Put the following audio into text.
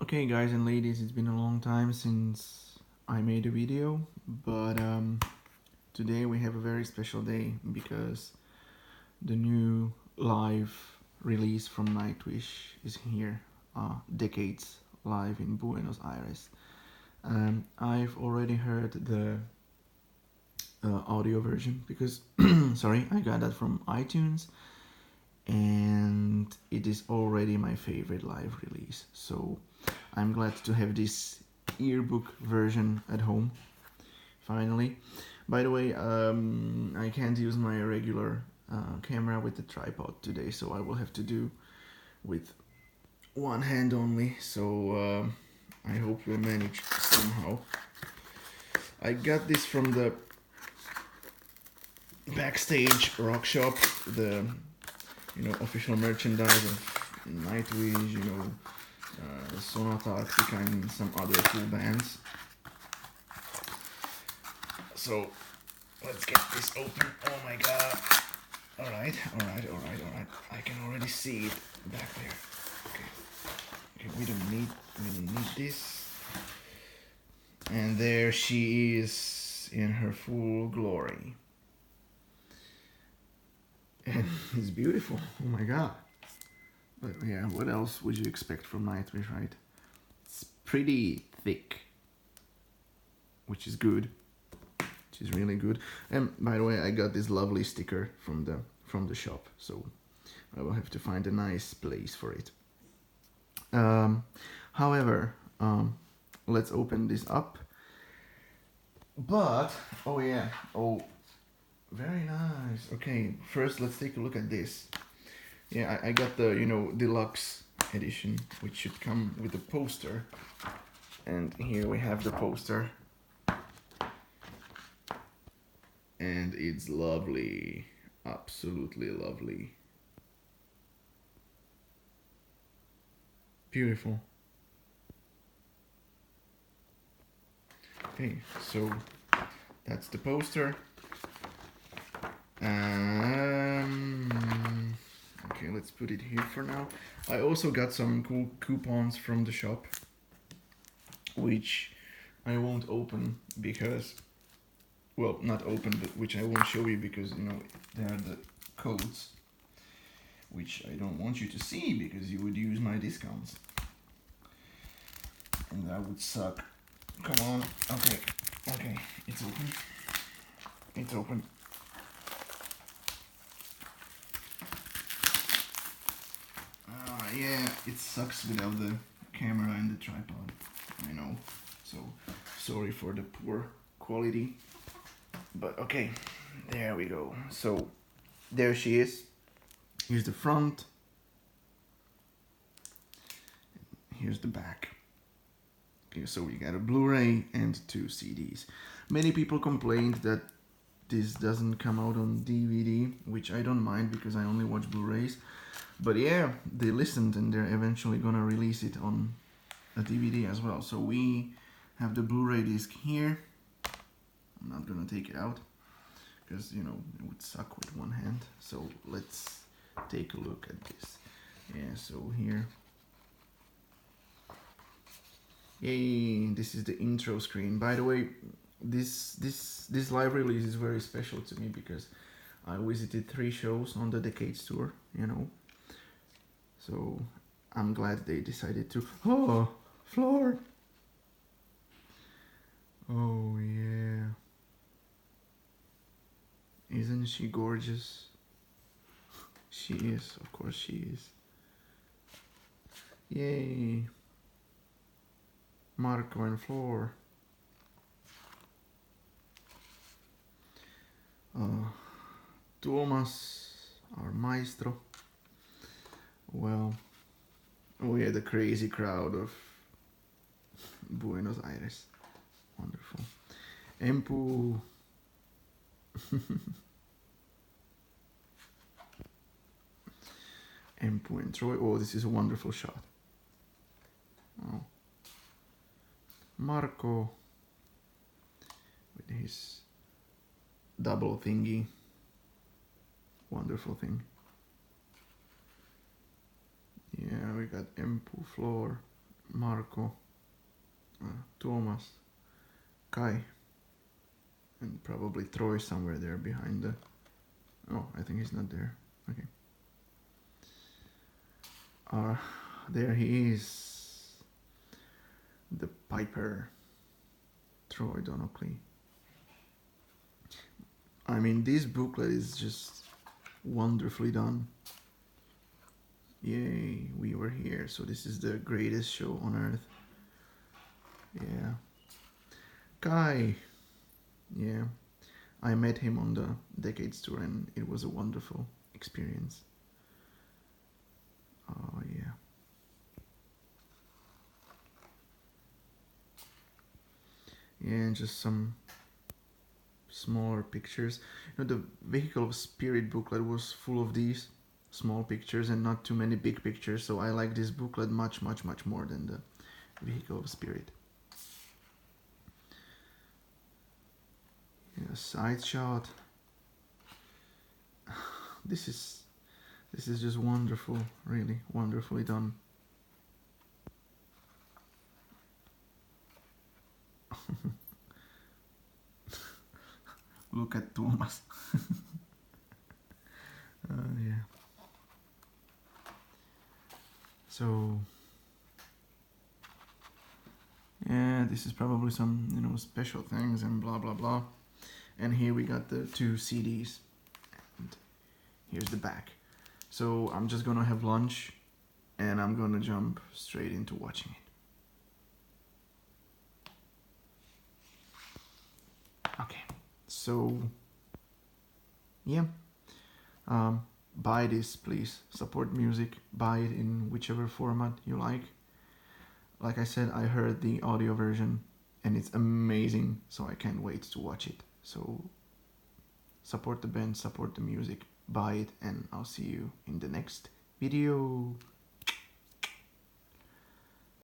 Okay guys and ladies, it's been a long time since I made a video, but today we have a very special day because the new live release from Nightwish is here, Decades live in Buenos Aires. I've already heard the audio version because, sorry, I got that from iTunes and it is already my favorite live release. So I'm glad to have this Earbook version at home, finally. By the way, I can't use my regular camera with the tripod today, so I will have to do with one hand only. So I hope we'll manage somehow. I got this from the Backstage Rock Shop, the official merchandise of Nightwish, Sonata Arctica and some other cool bands. So let's get this open. Oh my god. Alright. I can already see it back there. Okay, we don't need this. And there she is in her full glory. And it's beautiful. Oh my god. But yeah, what else would you expect from Nightwish, right? It's pretty thick, which is good. Which is really good. And by the way, I got this lovely sticker from the shop, so I will have to find a nice place for it. However, let's open this up. But oh yeah, oh, very nice. Okay, first let's take a look at this. Yeah, I got the deluxe edition, which should come with a poster. And here we have the poster. And it's lovely, absolutely lovely. Beautiful. Okay, so that's the poster. Okay, let's put it here for now. I also got some cool coupons from the shop, which I won't open because, well, not open, but which I won't show you because, they are the codes, which I don't want you to see because you would use my discounts. And that would suck. Come on. Okay, it's open. It's open. Yeah, it sucks without the camera and the tripod. I know. So, sorry for the poor quality. But okay, there we go. So, there she is. Here's the front. Here's the back. Okay, so we got a Blu-ray and 2 CDs. Many people complained that this doesn't come out on DVD, which I don't mind because I only watch Blu-rays. But yeah, they listened and they're eventually gonna release it on a DVD as well. So we have the Blu-ray disc here. I'm not gonna take it out because it would suck with one hand. So let's take a look at this. Yeah, so here. Yay, this is the intro screen. By the way, this live release is very special to me because I visited 3 shows on the Decades tour, So I'm glad they decided to. Oh, Floor! Oh yeah. Isn't she gorgeous? She is, of course she is. Yay. Marco and Floor. Thomas, our maestro. Well, we had a crazy crowd of Buenos Aires. Wonderful. Empu. Empu and Troy. Oh, this is a wonderful shot. Oh. Marco with his double thingy. Wonderful thing. Yeah, we got Empu, Floor, Marco, Thomas, Kai, and probably Troy somewhere there behind the... Oh, I think he's not there. Okay. There he is. The Piper. Troy Donockley. I mean, this booklet is just wonderfully done. Yay, we were here. So this is the greatest show on earth. Yeah. Kai. Yeah. I met him on the Decades tour and it was a wonderful experience. Oh, yeah. Yeah, and just some smaller pictures. You know, the Vehicle of Spirit booklet was full of these small pictures and not too many big pictures, so I like this booklet much more than the Vehicle of Spirit. Yeah, side shot. This is just wonderful, really wonderfully done. Look at Thomas. Yeah. So yeah, this is probably some, you know, special things and blah blah blah. And here we got the 2 CDs. And here's the back. So I'm just gonna have lunch and I'm gonna jump straight into watching it. Okay, so yeah, buy this, please. Support music, buy it in whichever format you like. Like I said, I heard the audio version and it's amazing, so I can't wait to watch it. So support the band, support the music, buy it, and I'll see you in the next video.